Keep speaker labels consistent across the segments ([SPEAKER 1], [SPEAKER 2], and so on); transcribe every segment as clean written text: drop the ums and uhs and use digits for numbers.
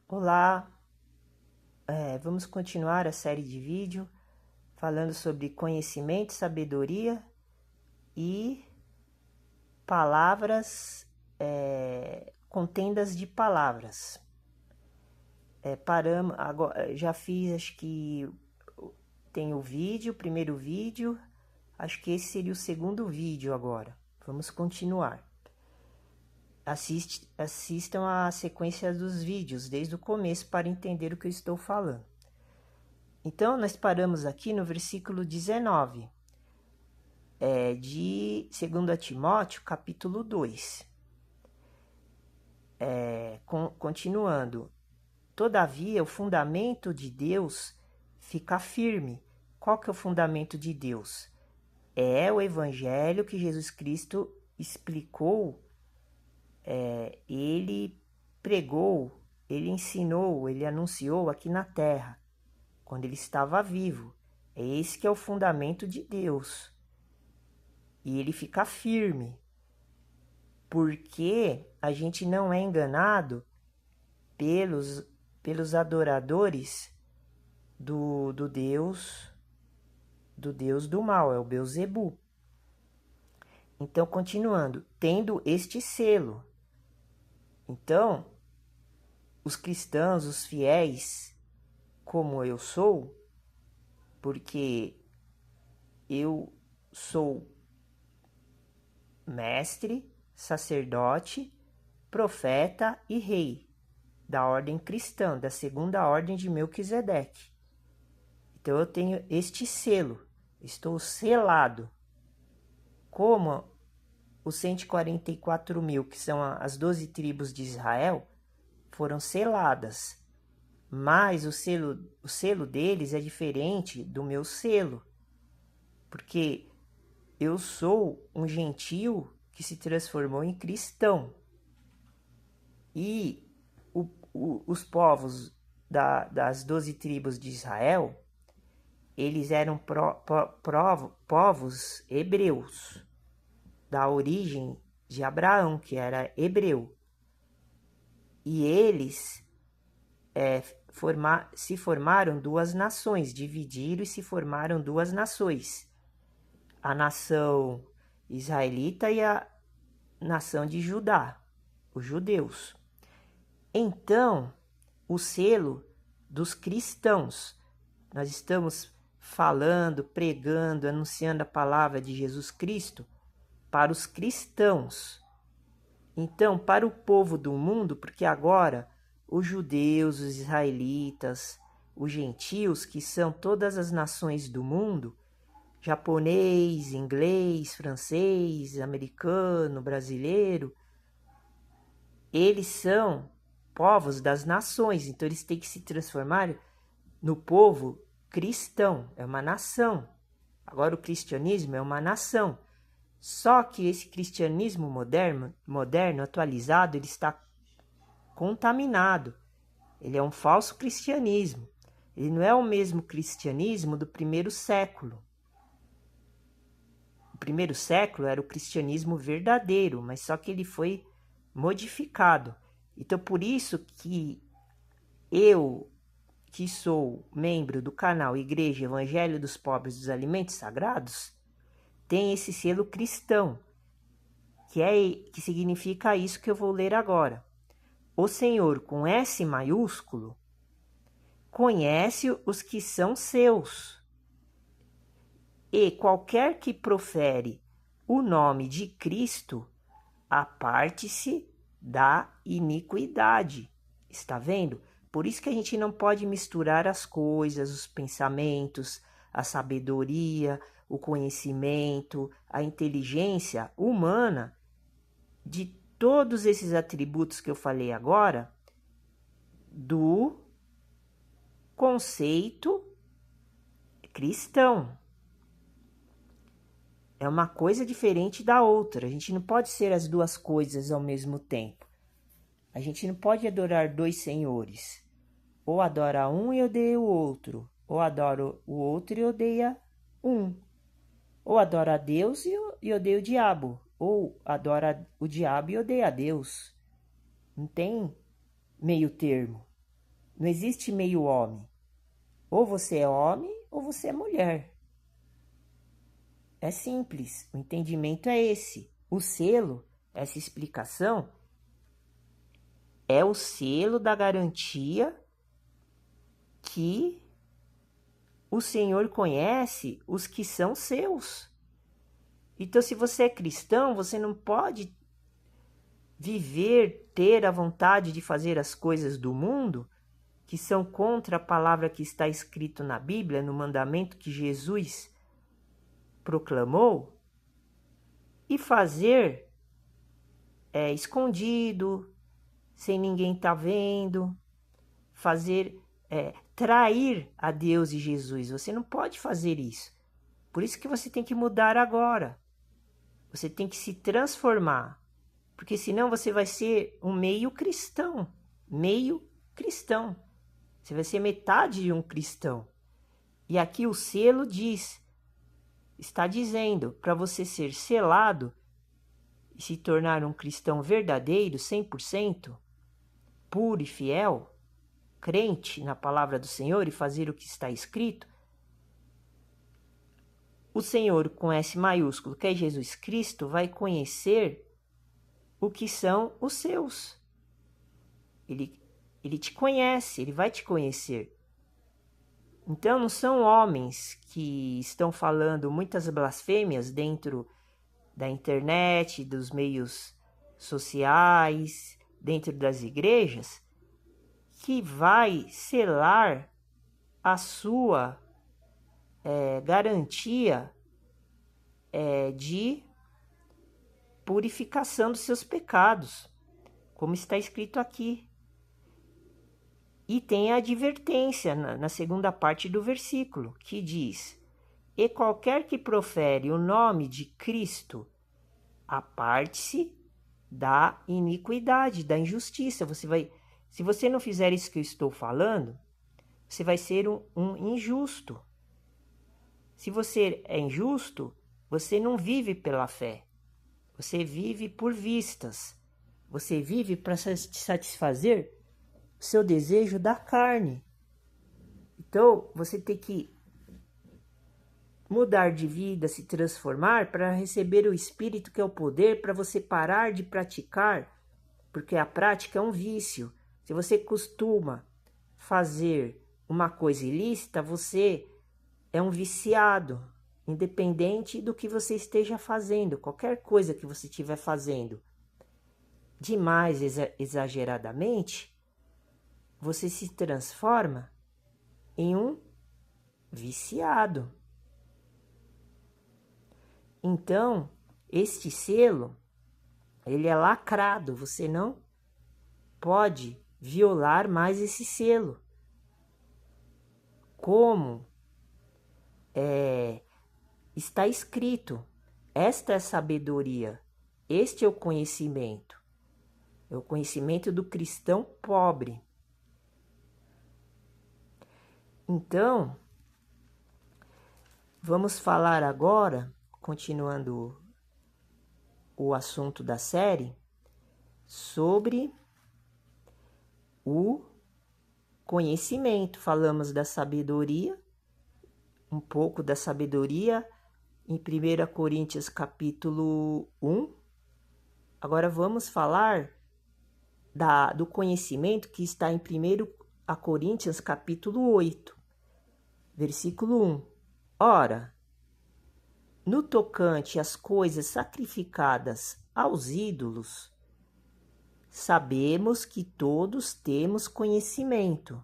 [SPEAKER 1] Olá, vamos continuar a série de vídeo falando sobre conhecimento, sabedoria e palavras, contendas de palavras. Paramos, agora, já fiz, acho que tem o vídeo, o primeiro vídeo, acho que esse seria o segundo vídeo agora. Vamos continuar. Assistam a sequência dos vídeos desde o começo para entender o que eu estou falando. Então, nós paramos aqui no versículo 19, de 2 Timóteo, capítulo 2. Continuando. Todavia, o fundamento de Deus fica firme. Qual que é o fundamento de Deus? É o evangelho que Jesus Cristo explicou, ele pregou, ele ensinou, ele anunciou aqui na terra, quando ele estava vivo. É esse que é o fundamento de Deus. E ele fica firme, porque a gente não é enganado pelos adoradores do Deus do mal, é o Belzebu. Então, continuando, tendo este selo. Então, os cristãos, os fiéis, como eu sou, porque eu sou mestre, sacerdote, profeta e rei da ordem cristã, da segunda ordem de Melquisedeque. Então eu tenho este selo, estou selado. Como os 144 mil, que são as 12 tribos de Israel, foram seladas. Mas o selo deles é diferente do meu selo, porque eu sou um gentio que se transformou em cristão. E os povos das 12 tribos de Israel, eles eram povos hebreus, da origem de Abraão, que era hebreu. E eles se formaram duas nações, dividiram e se formaram duas nações. A nação israelita e a nação de Judá, os judeus. Então, o selo dos cristãos, nós estamos falando, pregando, anunciando a palavra de Jesus Cristo para os cristãos. Então, para o povo do mundo, porque agora os judeus, os israelitas, os gentios, que são todas as nações do mundo, japonês, inglês, francês, americano, brasileiro, eles são povos das nações, então eles têm que se transformar no povo cristão, é uma nação. Agora o cristianismo é uma nação. Só que esse cristianismo moderno, atualizado, ele está contaminado. Ele é um falso cristianismo. Ele não é o mesmo cristianismo do primeiro século. O primeiro século era o cristianismo verdadeiro, mas só que ele foi modificado. Então, por isso que eu, que sou membro do canal Igreja Evangelho dos Pobres dos Alimentos Sagrados, tem esse selo cristão, que significa isso que eu vou ler agora. O Senhor, com S maiúsculo, conhece os que são seus, e qualquer que profere o nome de Cristo, aparte-se da iniquidade. Está vendo? Por isso que a gente não pode misturar as coisas, os pensamentos, a sabedoria, o conhecimento, a inteligência humana, de todos esses atributos que eu falei agora, do conceito cristão. É uma coisa diferente da outra. A gente não pode ser as duas coisas ao mesmo tempo. A gente não pode adorar dois senhores. Ou adora um e odeia o outro. Ou adora o outro e odeia um. Ou adora a Deus e odeia o diabo. Ou adora o diabo e odeia a Deus. Não tem meio termo. Não existe meio homem. Ou você é homem ou você é mulher. É simples, o entendimento é esse. O selo, essa explicação, é o selo da garantia que o Senhor conhece os que são seus. Então, se você é cristão, você não pode viver, ter a vontade de fazer as coisas do mundo que são contra a palavra que está escrito na Bíblia, no mandamento que Jesus proclamou, e fazer escondido, sem ninguém estar vendo, fazer trair a Deus e Jesus. Você não pode fazer isso. Por isso que você tem que mudar agora. Você tem que se transformar, porque senão você vai ser um meio cristão. Meio cristão. Você vai ser metade de um cristão. E aqui o selo está dizendo, para você ser selado e se tornar um cristão verdadeiro, 100%, puro e fiel, crente na palavra do Senhor e fazer o que está escrito, o Senhor, com S maiúsculo, que é Jesus Cristo, vai conhecer o que são os seus. Ele te conhece, ele vai te conhecer. Então, não são homens que estão falando muitas blasfêmias dentro da internet, dos meios sociais, dentro das igrejas, que vai selar a sua garantia de purificação dos seus pecados, como está escrito aqui. E tem a advertência na segunda parte do versículo, que diz: e qualquer que profere o nome de Cristo, aparte-se da iniquidade, da injustiça. Se você não fizer isso que eu estou falando, você vai ser um injusto. Se você é injusto, você não vive pela fé. Você vive por vistas. Você vive para satisfazer o seu desejo da carne. Então, você tem que mudar de vida, se transformar para receber o Espírito, que é o poder, para você parar de praticar, porque a prática é um vício. Se você costuma fazer uma coisa ilícita, você é um viciado, independente do que você esteja fazendo, qualquer coisa que você estiver fazendo. Demais, exageradamente, você se transforma em um viciado. Então, este selo, ele é lacrado, você não pode violar mais esse selo. Como está escrito, esta é a sabedoria, este é o conhecimento do cristão pobre. Então, vamos falar agora, continuando o assunto da série, sobre o conhecimento. Falamos da sabedoria, um pouco da sabedoria em 1 Coríntios capítulo 1. Agora vamos falar do conhecimento que está em 1 Coríntios capítulo 8, versículo 1. Ora, no tocante às coisas sacrificadas aos ídolos, sabemos que todos temos conhecimento.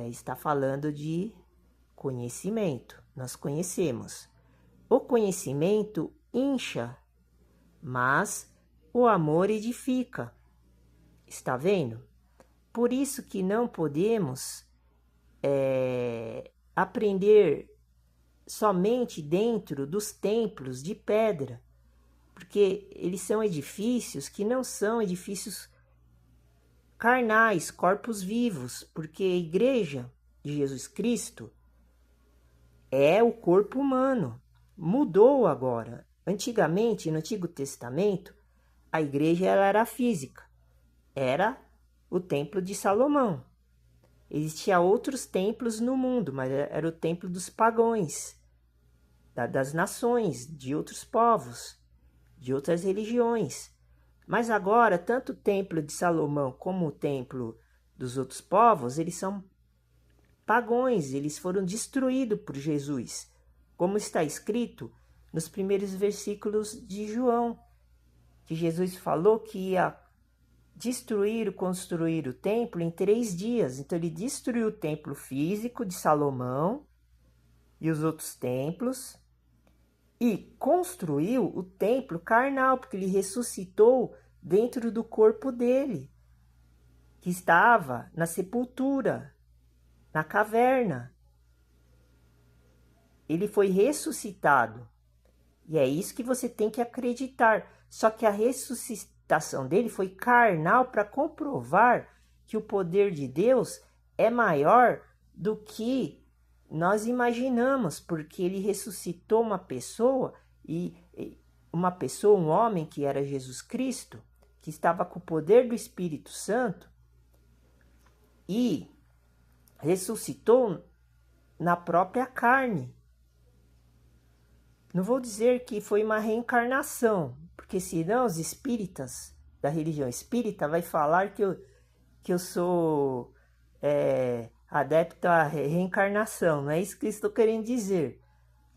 [SPEAKER 1] Está falando de conhecimento, nós conhecemos. O conhecimento incha, mas o amor edifica. Está vendo? Por isso que não podemos aprender somente dentro dos templos de pedra, porque eles são edifícios que não são edifícios carnais, corpos vivos, porque a igreja de Jesus Cristo é o corpo humano. Mudou agora. Antigamente, no Antigo Testamento, a igreja ela era física, era o Templo de Salomão. Existia outros templos no mundo, mas era o templo dos pagãos, das nações, de outros povos, de outras religiões. Mas agora, tanto o templo de Salomão como o templo dos outros povos, eles são pagãos, eles foram destruídos por Jesus, como está escrito nos primeiros versículos de João, que Jesus falou que ia destruir, construir o templo em 3 dias. Então ele destruiu o templo físico de Salomão e os outros templos e construiu o templo carnal, porque ele ressuscitou dentro do corpo dele, que estava na sepultura, na caverna. Ele foi ressuscitado. E é isso que você tem que acreditar. Só que a ressuscitação dele foi carnal para comprovar que o poder de Deus é maior do que nós imaginamos, porque ele ressuscitou uma pessoa, um homem que era Jesus Cristo, que estava com o poder do Espírito Santo, e ressuscitou na própria carne. Não vou dizer que foi uma reencarnação, porque senão os espíritas da religião espírita vai falar que eu sou adepto à reencarnação. Não é isso que eu estou querendo dizer.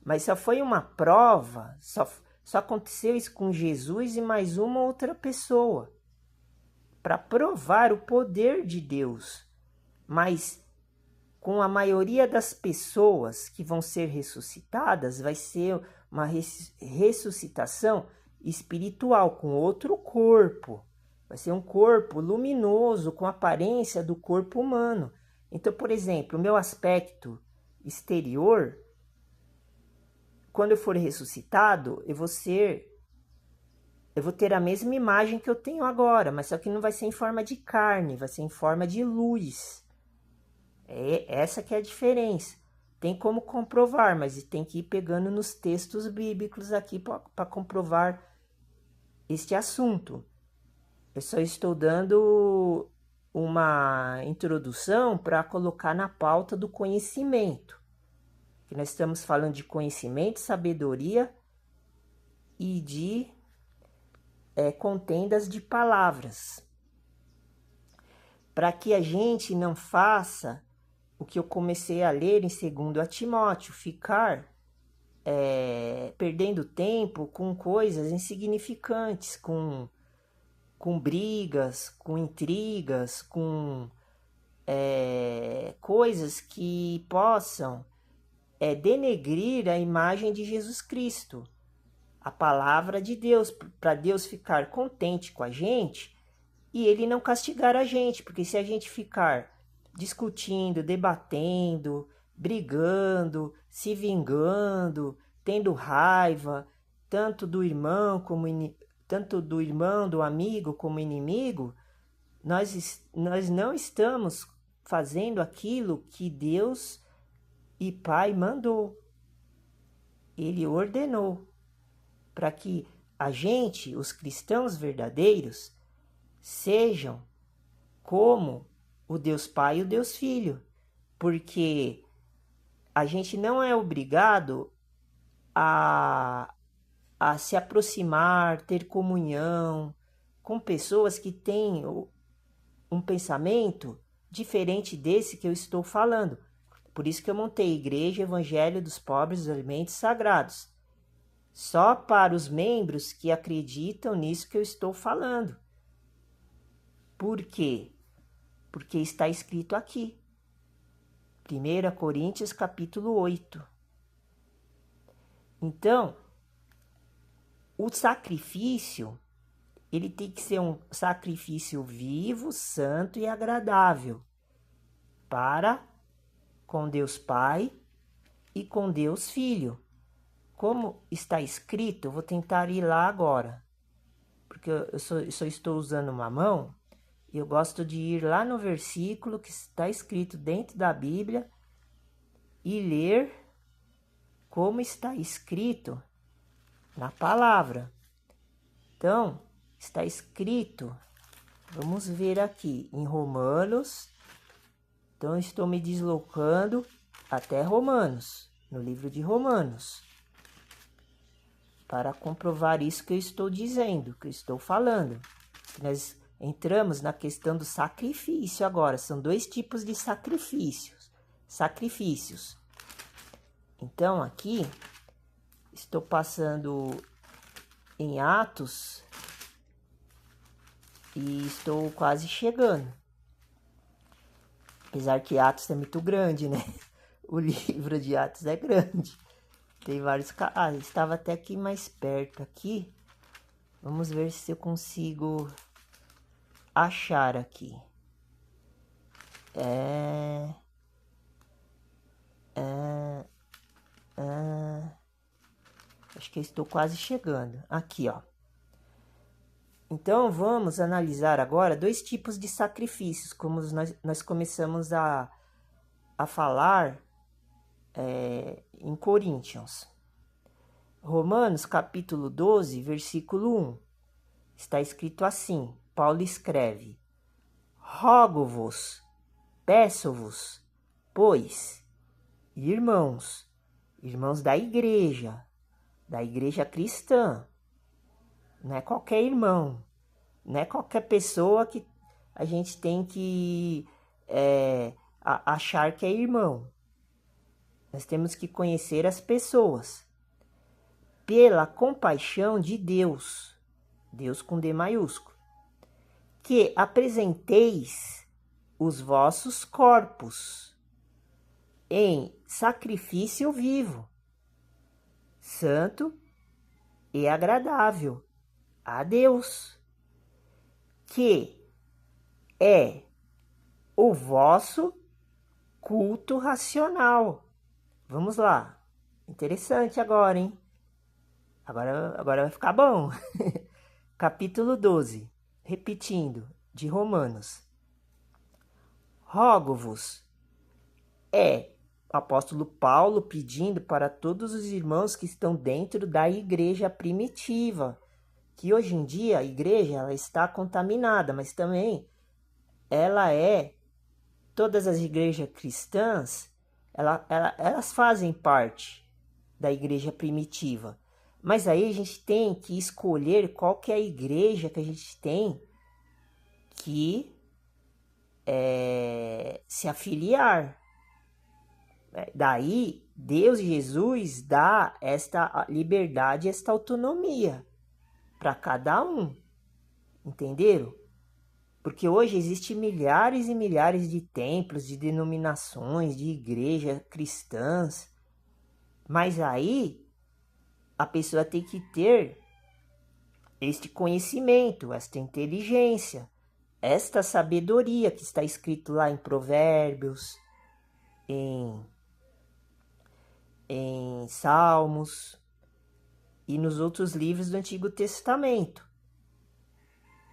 [SPEAKER 1] Mas só foi uma prova, só aconteceu isso com Jesus e mais uma outra pessoa, para provar o poder de Deus. Mas com a maioria das pessoas que vão ser ressuscitadas, vai ser uma ressuscitação espiritual, com outro corpo. Vai ser um corpo luminoso, com a aparência do corpo humano. Então, por exemplo, o meu aspecto exterior, quando eu for ressuscitado, eu vou ter a mesma imagem que eu tenho agora, mas só que não vai ser em forma de carne, vai ser em forma de luz. Essa que é a diferença. Tem como comprovar, mas tem que ir pegando nos textos bíblicos aqui para comprovar este assunto. Eu só estou dando uma introdução para colocar na pauta do conhecimento. Que nós estamos falando de conhecimento, sabedoria e de contendas de palavras. Para que a gente não faça o que eu comecei a ler em 2 Timóteo, ficar perdendo tempo com coisas insignificantes, com brigas, com intrigas, com coisas que possam denegrir a imagem de Jesus Cristo, a palavra de Deus, para Deus ficar contente com a gente e ele não castigar a gente, porque se a gente ficar discutindo, debatendo, brigando, se vingando, tendo raiva, tanto do irmão, do amigo como inimigo, nós não estamos fazendo aquilo que Deus e Pai mandou. Ele ordenou para que a gente, os cristãos verdadeiros, sejam como o Deus Pai e o Deus Filho, porque a gente não é obrigado a se aproximar, ter comunhão com pessoas que têm um pensamento diferente desse que eu estou falando. Por isso que eu montei a Igreja Evangelho dos Pobres dos Alimentos Sagrados, só para os membros que acreditam nisso que eu estou falando. Por quê? Porque está escrito aqui, 1 Coríntios capítulo 8. Então, o sacrifício, ele tem que ser um sacrifício vivo, santo e agradável para com Deus Pai e com Deus Filho. Como está escrito, eu vou tentar ir lá agora, porque eu só estou usando uma mão. Eu gosto de ir lá no versículo que está escrito dentro da Bíblia e ler como está escrito na palavra. Então, está escrito Vamos ver aqui em Romanos. Então, estou me deslocando até Romanos, no livro de Romanos, para comprovar isso que eu estou dizendo, que eu estou falando. Nós entramos na questão do sacrifício agora. São dois tipos de sacrifícios. Então, aqui, estou passando em Atos e estou quase chegando. Apesar que Atos é muito grande, né? O livro de Atos é grande. Tem vários... estava até aqui mais perto aqui. Vamos ver se eu consigo achar aqui. Acho que eu estou quase chegando. Aqui, ó. Então, vamos analisar agora dois tipos de sacrifícios, como nós começamos a falar em Coríntios. Romanos, capítulo 12, versículo 1. Está escrito assim, Paulo escreve: Rogo-vos, peço-vos, pois, irmãos da igreja cristã, não é qualquer irmão, não é qualquer pessoa que a gente tem que achar que é irmão. Nós temos que conhecer as pessoas pela compaixão de Deus, Deus com D maiúsculo, que apresenteis os vossos corpos em sacrifício vivo, santo e agradável a Deus, que é o vosso culto racional. Vamos lá. Interessante agora, hein? Agora vai ficar bom. Capítulo 12. Repetindo, de Romanos. Rogo-vos. É o apóstolo Paulo pedindo para todos os irmãos que estão dentro da igreja primitiva, que hoje em dia a igreja ela está contaminada, mas também todas as igrejas cristãs, elas fazem parte da igreja primitiva. Mas aí a gente tem que escolher qual que é a igreja que a gente tem que se afiliar. Daí, Deus e Jesus dá esta liberdade, esta autonomia para cada um. Entenderam? Porque hoje existem milhares e milhares de templos, de denominações, de igrejas cristãs. Mas aí, a pessoa tem que ter este conhecimento, esta inteligência, esta sabedoria que está escrito lá em Provérbios, em Salmos e nos outros livros do Antigo Testamento.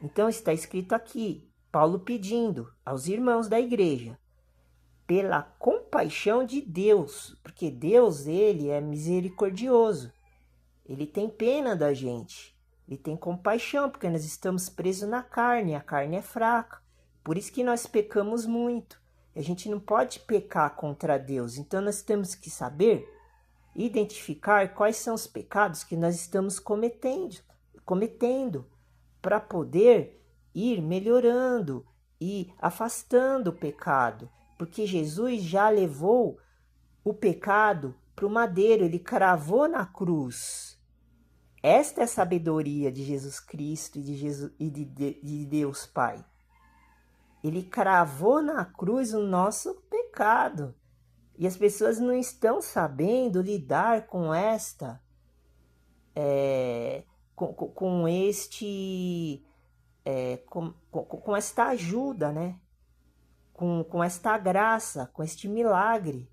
[SPEAKER 1] Então está escrito aqui, Paulo pedindo aos irmãos da igreja, pela compaixão de Deus, porque Deus, ele é misericordioso, ele tem pena da gente, ele tem compaixão, porque nós estamos presos na carne, a carne é fraca, por isso que nós pecamos muito, a gente não pode pecar contra Deus, então nós temos que saber identificar quais são os pecados que nós estamos cometendo para poder ir melhorando e afastando o pecado, porque Jesus já levou o pecado para o madeiro, ele cravou na cruz. Esta é a sabedoria de Jesus Cristo e de Deus Pai. Ele cravou na cruz o nosso pecado. E as pessoas não estão sabendo lidar com esta, com esta ajuda, né? Com esta graça, com este milagre.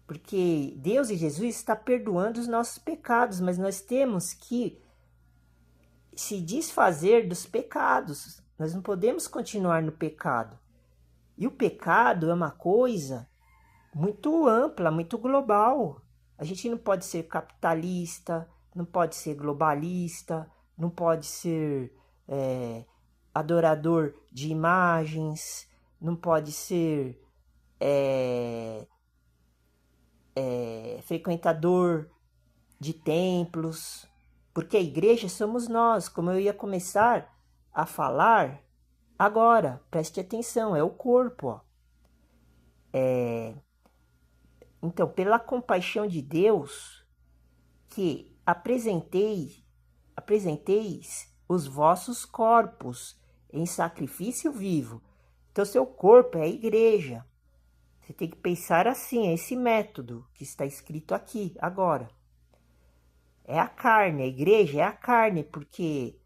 [SPEAKER 1] Porque Deus e Jesus está perdoando os nossos pecados, mas nós temos que se desfazer dos pecados. Nós não podemos continuar no pecado. E o pecado é uma coisa muito ampla, muito global. A gente não pode ser capitalista, não pode ser globalista, não pode ser adorador de imagens, não pode ser frequentador de templos, porque a igreja somos nós, como eu ia começar a falar agora, preste atenção, é o corpo, ó. Então, pela compaixão de Deus, que apresenteis os vossos corpos em sacrifício vivo. Então, seu corpo é a igreja. Você tem que pensar assim, é esse método que está escrito aqui, agora. É a carne, a igreja é a carne, porque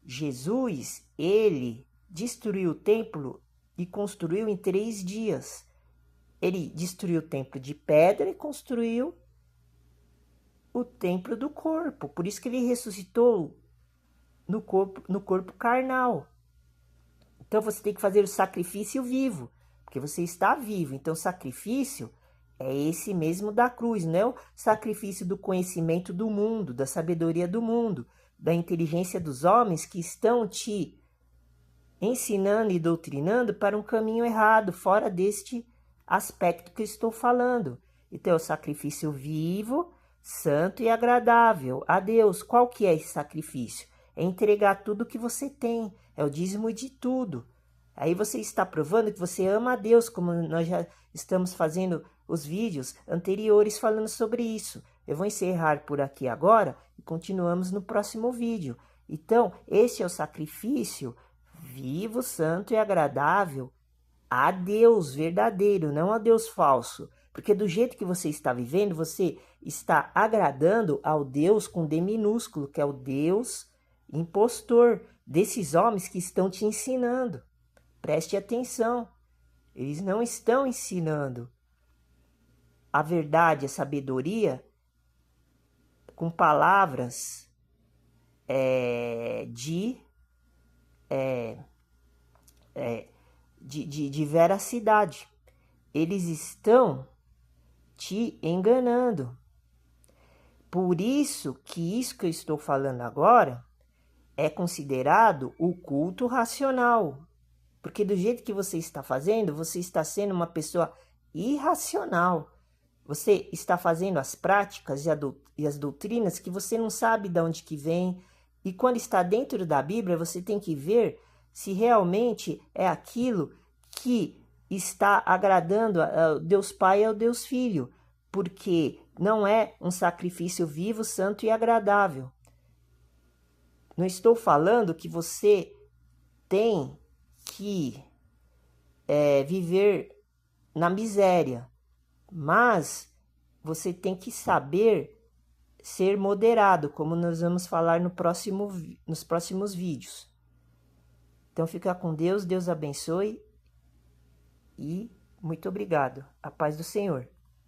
[SPEAKER 1] Jesus, ele destruiu o templo e construiu em 3 dias. Ele destruiu o templo de pedra e construiu o templo do corpo. Por isso que ele ressuscitou no corpo carnal. Então você tem que fazer o sacrifício vivo, porque você está vivo. Então o sacrifício é esse mesmo da cruz, não é o sacrifício do conhecimento do mundo, da sabedoria do mundo, da inteligência dos homens que estão te ensinando e doutrinando para um caminho errado, fora deste aspecto que estou falando. Então é o sacrifício vivo, santo e agradável a Deus. Qual que é esse sacrifício? É entregar tudo que você tem, é o dízimo de tudo. Aí você está provando que você ama a Deus, como nós já estamos fazendo os vídeos anteriores falando sobre isso. Eu vou encerrar por aqui agora e continuamos no próximo vídeo. Então, esse é o sacrifício vivo, santo e agradável a Deus verdadeiro, não a Deus falso. Porque do jeito que você está vivendo, você está agradando ao Deus com D minúsculo, que é o Deus impostor desses homens que estão te ensinando. Preste atenção, eles não estão ensinando a verdade, a sabedoria com palavras de veracidade. Eles estão te enganando. Por isso que isso que eu estou falando agora é considerado o culto racional. Porque do jeito que você está fazendo, você está sendo uma pessoa irracional. Você está fazendo as práticas e as doutrinas que você não sabe de onde que vem. E quando está dentro da Bíblia, você tem que ver se realmente é aquilo que está agradando ao Deus Pai e ao Deus Filho. Porque não é um sacrifício vivo, santo e agradável. Não estou falando que você tem que viver na miséria, mas você tem que saber ser moderado, como nós vamos falar nos próximos vídeos. Então fica com Deus, Deus abençoe e muito obrigado. A paz do Senhor.